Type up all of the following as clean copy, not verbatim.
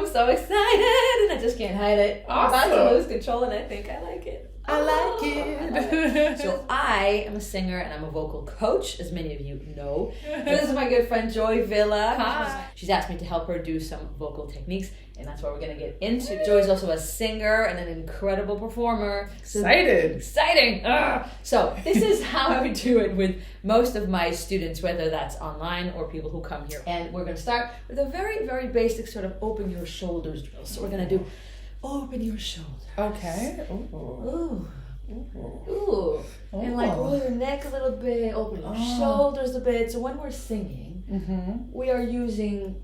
I'm so excited, and I just can't hide it. Awesome. I'm about to lose control, and I think I like it. I like it. I love it. So I am a singer, and I'm a vocal coach, as many of you know. This is my good friend Joy Villa. Hi. She's asked me to help her do some vocal techniques, and that's what we're going to get into. Joy's also a singer and an incredible performer. Exciting! So this is how I would do it with most of my students, whether that's online or people who come here. And we're going to start with a very, very basic sort of open your shoulders drill. So we're going to do open your shoulder. Okay. Ooh. Ooh. And like roll your neck a little bit, open your shoulders a bit. So when we're singing, we are using,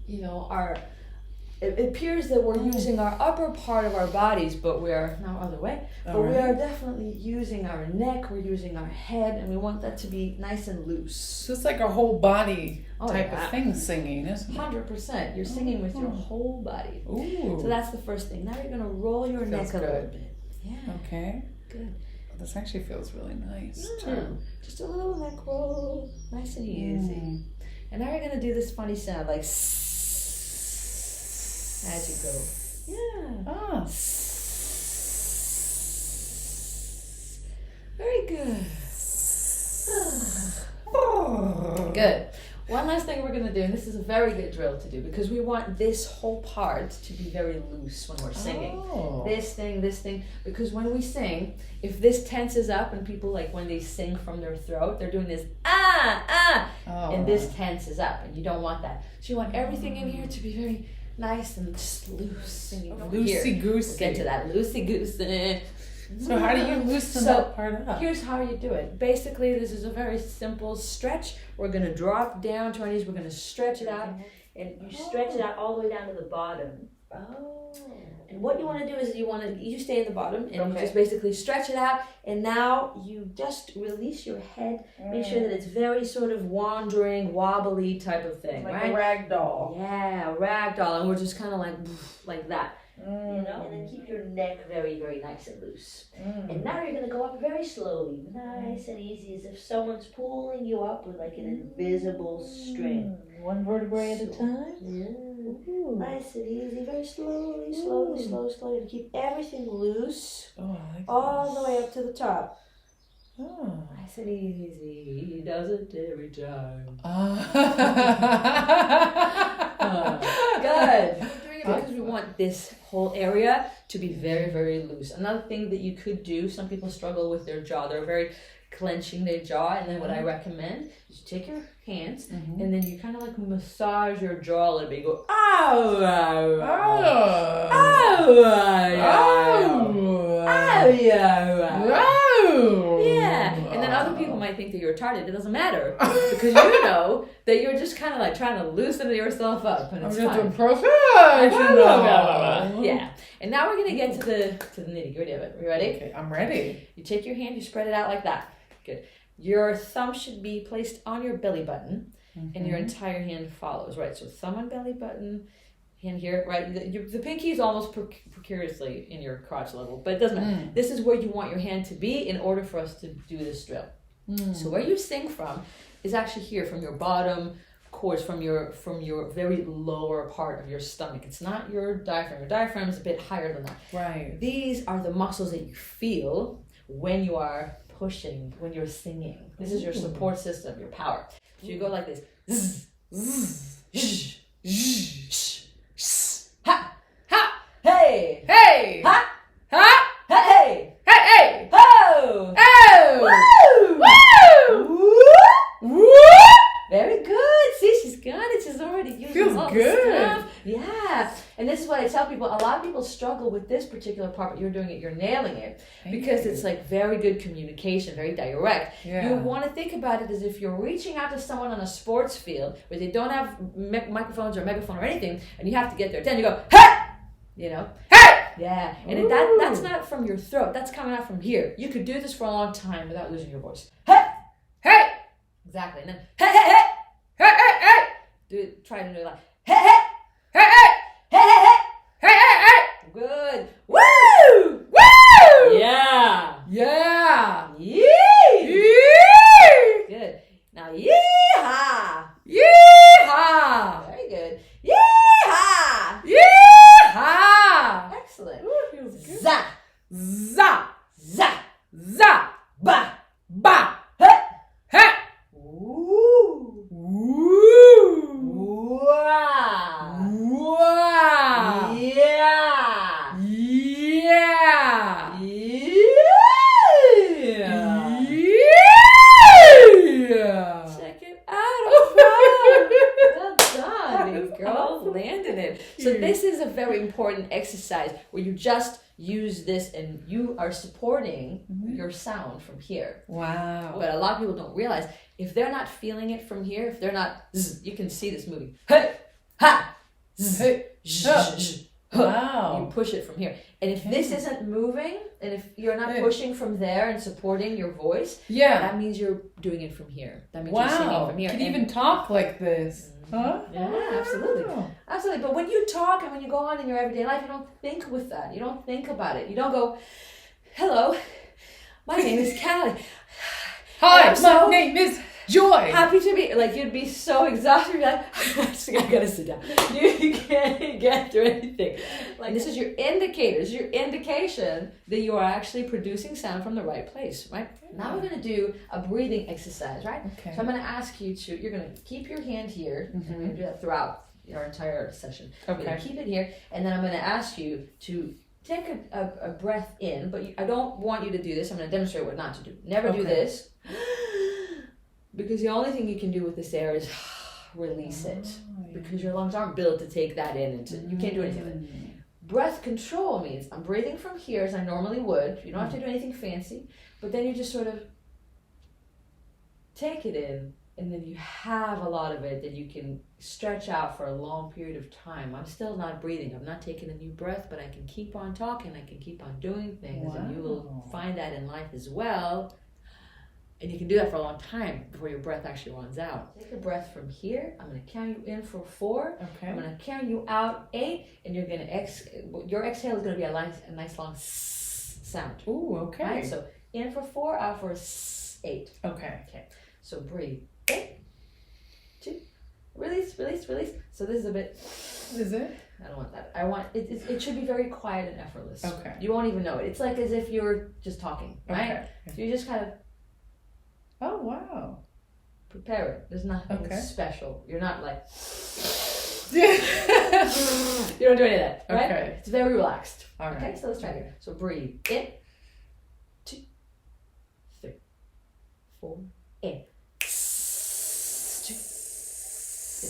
it appears that we're using our upper part of our bodies, but we are, now other way, but we are definitely using our neck, we're using our head, and we want that to be nice and loose. So it's like a whole body type of thing singing, isn't it? 100%. You're singing with your whole body. Ooh. So that's the first thing. Now you're going to roll your neck a little bit. Yeah. Okay. Good. This actually feels really nice, Yeah. too. Just a little neck roll. Nice and easy. And now you're going to do this funny sound like as you go. Yeah. Very good. Good. One last thing we're going to do, and this is a very good drill to do, because we want this whole part to be very loose when we're singing. This thing, because when we sing, if this tenses up, and people, like when they sing from their throat, they're doing this, and this tenses up, and you don't want that. So you want everything in here to be very nice and just loose. Loosey-goosey. We'll get to that, loosey-goosey. So how do you loosen that part up? Here's how you do it. Basically, this is a very simple stretch. We're going to drop down to our knees. We're going to stretch it out. And you stretch it out all the way down to the bottom. And what you want to do is you stay in the bottom and you just basically stretch it out. And now you just release your head. Make sure that it's very sort of wandering, wobbly type of thing, like right? a rag doll. Yeah, rag doll. And we're just kind of like that. And then keep your neck very, very nice and loose. And now you're going to go up very slowly, nice and easy, as if someone's pulling you up with like an invisible string. One vertebrae at a time? Yeah. Nice and easy, very slowly, to keep everything loose, all the way up to the top. Nice and easy, he does it every time. Good. Because we want this whole area to be very, very loose. Another thing that you could do, some people struggle with their jaw. They're very clenching their jaw. And then what I recommend is you take your hands and then you kind of like massage your jaw a little bit. You go, yeah. And then other people might think that you're retarded. It doesn't matter. Because you know that you're just kind of like trying to loosen yourself up. And it's fine. Yeah. And now we're going to get to the nitty gritty of it. Are you ready? Okay, I'm ready. You take your hand, you spread it out like that. Good. Your thumb should be placed on your belly button and your entire hand follows, right? So thumb on belly button, hand here, right? The pinky is almost precariously in your crotch level, but it doesn't matter. This is where you want your hand to be in order for us to do this drill. So where you sing from is actually here, from your bottom chords, from your very lower part of your stomach. It's not your diaphragm. Your diaphragm is a bit higher than that. Right. These are the muscles that you feel when you are pushing, when you're singing. This is your support system, your power. So you go like this. Ha! Ha! Hey! Hey! Ha! Ha! Hey! Hey! Hey! Ho! Oh! Woo! Woo! Woo! Very good. See, she's got it. She's already using Feels all good. the stuff. Yeah. And this is what I tell people. A lot of people struggle with this particular part, but you're doing it. You're nailing it. Because it's like very good communication, very direct. Yeah. You want to think about it as if you're reaching out to someone on a sports field where they don't have microphones or megaphone or anything, and you have to get their attention. You go, hey! You know? Hey! Yeah. And that's not from your throat. That's coming out from here. You could do this for a long time without losing your voice. Hey! Hey! Exactly. And then, hey, hey, hey! Hey! Hey! Hey! Do it. Try to do it like, hey, hey! Hey! Hey! Hey, hey, hey! Hey! Hey! Hey! Good. Woo! Woo! Yeah. Yeah! Yee! Yee! Good. Now, yeehaw! Yeehaw! Very good. Yeehaw! Yeehaw! za, za, za, ba, ba, he, he, woo, woo, wow, wow, yeah, yeah, yeah. yeah. Check it out. Well done, you girl. Landed it. So this is a very important exercise where you just use this and you are supporting your sound from here. Wow. But a lot of people don't realize if they're not feeling it from here, if they're not, you can see this moving. Hey, ha, Hey, wow. You push it from here. And if this isn't moving, and if you're not pushing from there and supporting your voice, that means you're doing it from here. That means you're singing from here. You can even talk like this. Huh? Yeah, absolutely. Absolutely. But when you talk and when you go on in your everyday life, you don't think with that. You don't think about it. You don't go, hello, my name is Cali. Hi, my name is Joy. Happy to be, like, you'd be so exhausted. You'd be like, I gotta sit down. You can't get through anything. Like, this is your indicator. This is your indication that you are actually producing sound from the right place, right? Now we're gonna do a breathing exercise, right? Okay. So I'm gonna ask you to, you're gonna keep your hand here, and we're gonna do that throughout our entire session. Okay. You're gonna keep it here, and then I'm gonna ask you to take a breath in, but I don't want you to do this. I'm gonna demonstrate what not to do. Never do this. Because the only thing you can do with this air is release it. Because your lungs aren't built to take that in. And you can't do anything with it. Breath control means I'm breathing from here as I normally would. You don't have to do anything fancy. But then you just sort of take it in. And then you have a lot of it that you can stretch out for a long period of time. I'm still not breathing. I'm not taking a new breath. But I can keep on talking. I can keep on doing things. Wow. And you will find that in life as well. And you can do that for a long time before your breath actually runs out. Take a breath from here. I'm going to count you in for 4. Okay. I'm going to count you out 8. And you're going to your exhale is going to be a nice long sound. Ooh, okay. Right? So in for 4, out for 8. Okay. Okay. So breathe. 1, 2. Release, release, release. So this is a bit. Is it? I don't want that. I want it should be very quiet and effortless. Okay. You won't even know it. It's like as if you're just talking, right? Okay. So you just kind of. Oh, wow. Prepare it. There's nothing special. You're not like. Yeah. You don't do any of that, right? Okay. It's very relaxed. All right. Okay, so let's try it again. So breathe in. 2, 3, 4, in. 2, 3,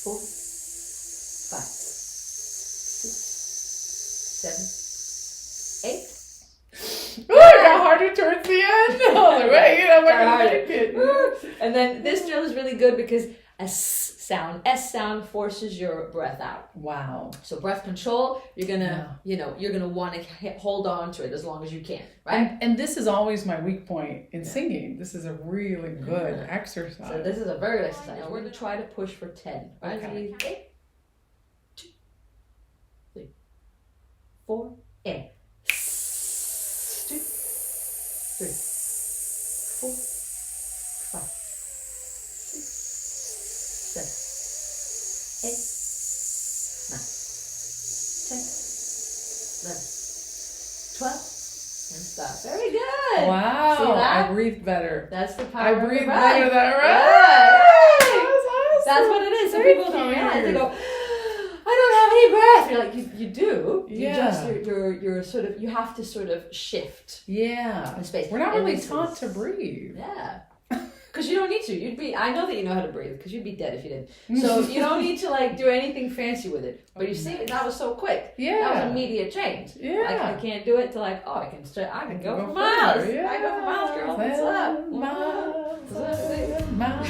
4, 5, 6, 7, 8. Ooh, it got harder towards the end. I was like, wait, I'm not gonna make it. And then this drill is really good because S sound forces your breath out. Wow. So breath control, you're gonna, you're gonna want to hold on to it as long as you can, right? And this is always my weak point in singing. This is a really good exercise. So this is a very good exercise. Now we're gonna try to push for 10, right? Okay. So 8, 2, 3, 4, and 2, 3, 4, 5, 6, 7, 8, 9, 10, 11, 12, and stop. Very good. Wow. See that? I breathe better. That's the power I of breathe the breath. better that right. Right. That was awesome. That's what it is. So Thank people don't realize. They you. go, I don't have any breath. You're like, you do. Yeah. You're sort of, you have to sort of shift Yeah. in space. We're not And really this taught is- to breathe. Yeah. Because you don't need to. I know that you know how to breathe because you'd be dead if you didn't. So you don't need to like do anything fancy with it. But you see, that was so quick. Yeah. That was immediate change. Yeah. Like I can't do it to like, I can go for further. miles. Yeah. I go for miles, girl. What's up? Miles.